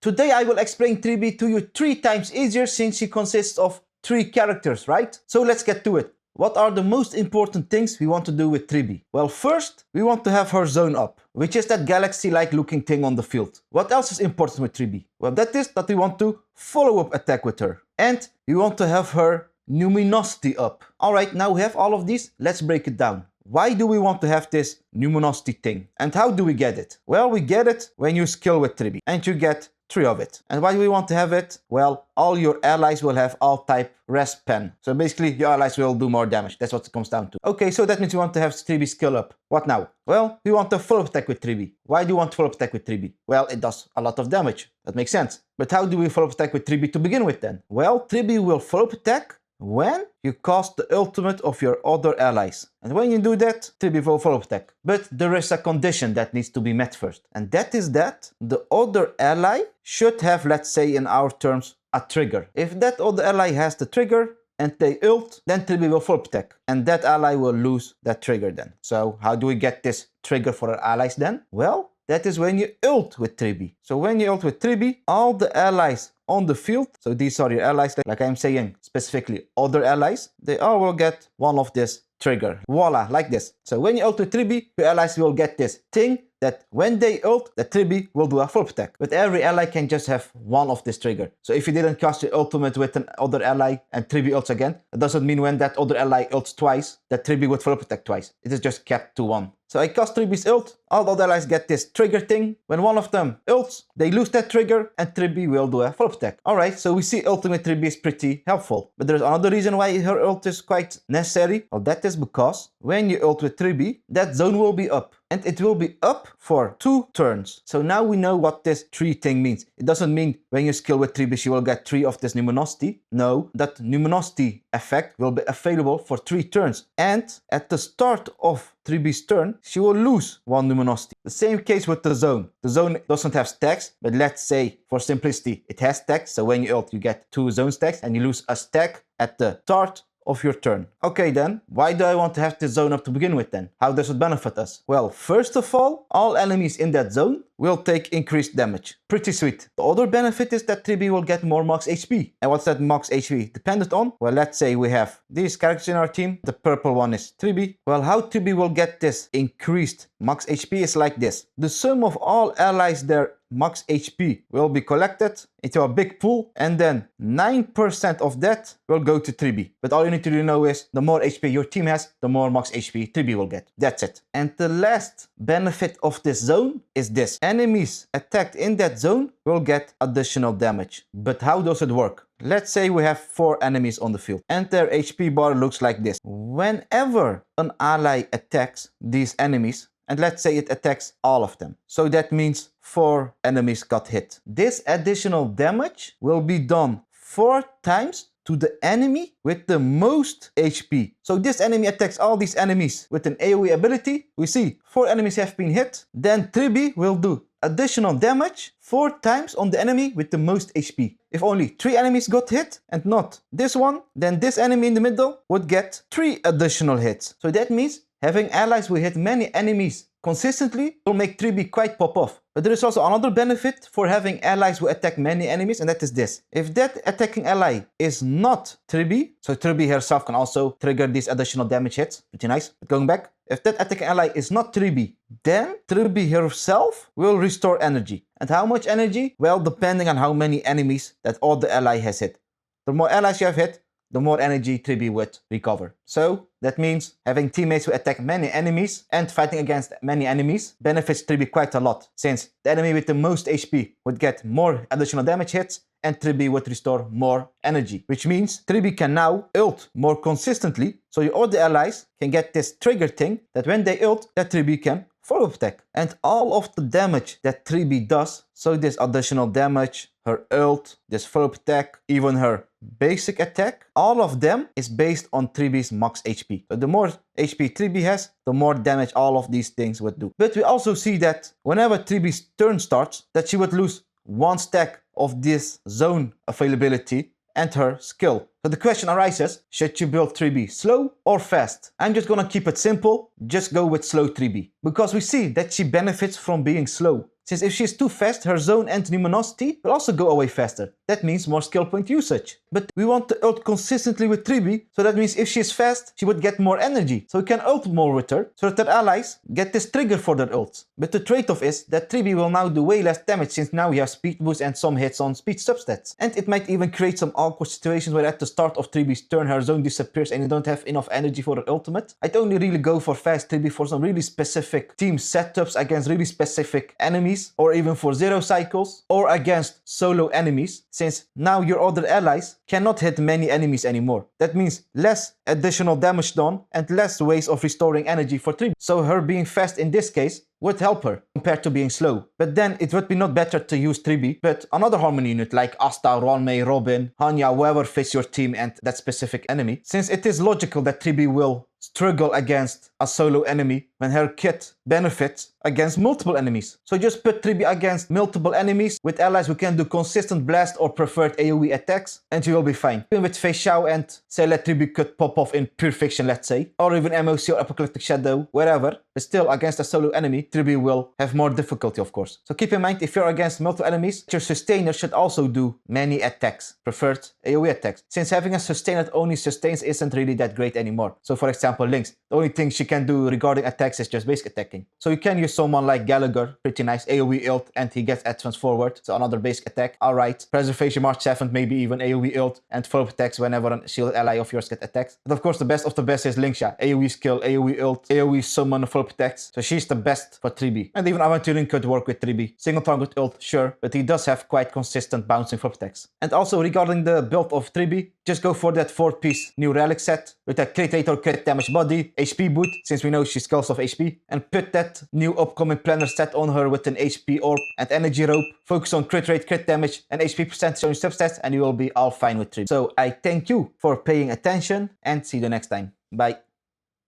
Today I will explain Tribbie to you 3 times easier since she consists of 3 characters, right? So let's get to it. What are the most important things we want to do with Tribbie? Well, first, we want to have her zone up, which is that galaxy-like looking thing on the field. What else is important with Tribbie? Well, that is that we want to follow-up attack with her. And we want to have her numinosity up. Alright, now we have all of these, let's break it down. Why do we want to have this numinosity thing? And how do we get it? Well, we get it when you skill with Tribbie, and you get 3 of it. And why do we want to have it? Well, all your allies will have all type rest pen. So basically your allies will do more damage. That's what it comes down to. Okay, so that means we want to have Tribbie skill up. What now? Well, we want to follow attack with Tribbie. Why do you want to follow attack with Tribbie? Well, it does a lot of damage. That makes sense. But how do we follow attack with Tribbie to begin with then? Well, Tribbie will follow attack when you cast the ultimate of your other allies. And when you do that, Tribbie will follow attack. But there is a condition that needs to be met first. And that is that the other ally should have, let's say in our terms, a trigger. If that other ally has the trigger and they ult, then Tribbie will follow attack. And that ally will lose that trigger then. So how do we get this trigger for our allies then? Well, that is when you ult with Tribbie. So when you ult with Tribbie, all the allies on the field, so these are your allies, like I'm saying, specifically other allies, they all will get one of this trigger. Voila, like this. So when you ult with Tribbie, your allies will get this thing that when they ult, the Tribbie will do a follow attack. But every ally can just have one of this trigger. So if you didn't cast your ultimate with an other ally and Tribbie ults again, it doesn't mean when that other ally ults twice, that Tribbie would follow attack twice. It is just kept to 1. So I cast Tribbie's ult, all the other allies get this trigger thing. When one of them ults, they lose that trigger and Tribbie will do a follow attack. Alright, so we see ultimate Tribbie is pretty helpful. But there's another reason why her ult is quite necessary. Well, that is because when you ult with Tribbie, that zone will be up. And it will be up for 2 turns. So now we know what this 3 thing means. It doesn't mean when you skill with Tribbie, she will get 3 of this numinosity. No, that numinosity effect will be available for 3 turns. And at the start of Tribbie's turn, she will lose 1 numinosity. The same case with the zone. The zone doesn't have stacks, but let's say for simplicity, it has stacks. So when you ult, you get 2 zone stacks and you lose a stack at the start of your turn. Okay then, why do I want to have this zone up to begin with then? How does it benefit us? Well, first of all enemies in that zone will take increased damage. Pretty sweet. The other benefit is that Tribbie will get more max HP. And what's that max HP dependent on? Well, let's say we have these characters in our team. The purple one is Tribbie. Well, how Tribbie will get this increased max HP is like this. The sum of all allies their max HP will be collected into a big pool, and then 9% of that will go to Tribbie. But all you need to know is the more HP your team has, the more max HP Tribbie will get. That's it. And the last benefit of this zone is this. Enemies attacked in that zone will get additional damage. But how does it work? Let's say we have 4 enemies on the field and their HP bar looks like this. Whenever an ally attacks these enemies, and let's say it attacks all of them, so that means 4 enemies got hit, this additional damage will be done 4 times to the enemy with the most HP. So this enemy attacks all these enemies with an AoE ability. We see 4 enemies have been hit. Then Tribbie will do additional damage 4 times on the enemy with the most HP. If only 3 enemies got hit and not this one, then this enemy in the middle would get 3 additional hits. So that means having allies who hit many enemies consistently will make Tribbie quite pop off. But there is also another benefit for having allies who attack many enemies, and that is this. If that attacking ally is not Tribbie, so Tribbie herself can also trigger these additional damage hits, pretty nice. But going back, if that attacking ally is not Tribbie, then Tribbie herself will restore energy. And how much energy? Well, depending on how many enemies that other ally has hit. The more allies you have hit, the more energy Tribbie would recover. So that means having teammates who attack many enemies and fighting against many enemies benefits Tribbie quite a lot, since the enemy with the most HP would get more additional damage hits and Tribbie would restore more energy, which means Tribbie can now ult more consistently, so your other allies can get this trigger thing that when they ult, that Tribbie can follow attack. And all of the damage that Tribbie does, so this additional damage, her ult, this follow attack, even her basic attack, all of them is based on Tribbie's max HP. So the more HP Tribbie has, the more damage all of these things would do. But we also see that whenever Tribbie's turn starts, that she would lose 1 stack of this zone availability and her skill. So the question arises, should you build Tribbie slow or fast? I'm just gonna keep it simple, just go with slow Tribbie. Because we see that she benefits from being slow. since if she's too fast, her zone and luminosity will also go away faster. That means more skill point usage. But we want to ult consistently with Tribbie, so that means if she's fast, she would get more energy. So we can ult more with her, so that her allies get this trigger for their ults. But the trade-off is that Tribbie will now do way less damage, since now we have speed boost and some hits on speed substats. And it might even create some awkward situations where at the start of Tribbie's turn her zone disappears and you don't have enough energy for her ultimate. I'd only really go for fast Tribbie for some really specific team setups against really specific enemies, or even for zero cycles, or against solo enemies, since now your other allies cannot hit many enemies anymore. That means less additional damage done and less ways of restoring energy for Tribbie. So her being fast in this case would help her compared to being slow. But then it would be not better to use Tribbie, but another Harmony unit like Asta, Ronmei, Robin, Hanya, whoever fits your team and that specific enemy, since it is logical that Tribbie will struggle against a solo enemy when her kit benefits against multiple enemies. So just put Tribbie against multiple enemies with allies who can do consistent blast or preferred AoE attacks and you will be fine. Even with Fei Xiao and say let Tribbie could pop off in Pure Fiction, let's say, or even MOC or Apocalyptic Shadow, wherever, but still against a solo enemy, Tribbie will have more difficulty, of course. So keep in mind, if you're against multiple enemies, your sustainer should also do many attacks, preferred AoE attacks, since having a sustainer that only sustains isn't really that great anymore. So for example, Lynx, the only thing she can do regarding attacks is just basic attacking. So you can use someone like Gallagher, pretty nice, AoE ult, and he gets advance forward, so another basic attack, alright. Preservation March 7th, maybe even AoE ult, and follow-up attacks whenever a shielded ally of yours gets attacked. But of course, the best of the best is Lynxia, AoE skill, AoE ult, AoE summon, follow-up attacks, so she's the best for Tribbie. And even Aventuring could work with Tribbie. Single target ult, sure, but he does have quite consistent bouncing follow-up attacks. And also regarding the build of Tribbie, just go for that 4-piece new relic set with a crit rate or crit damage body, HP boot, since we know she scales off HP, and put that new upcoming planner set on her with an HP orb and energy rope. Focus on crit rate, crit damage, and HP percentage on your substats, and you will be all fine with Tribbie. So I thank you for paying attention and see you next time. Bye.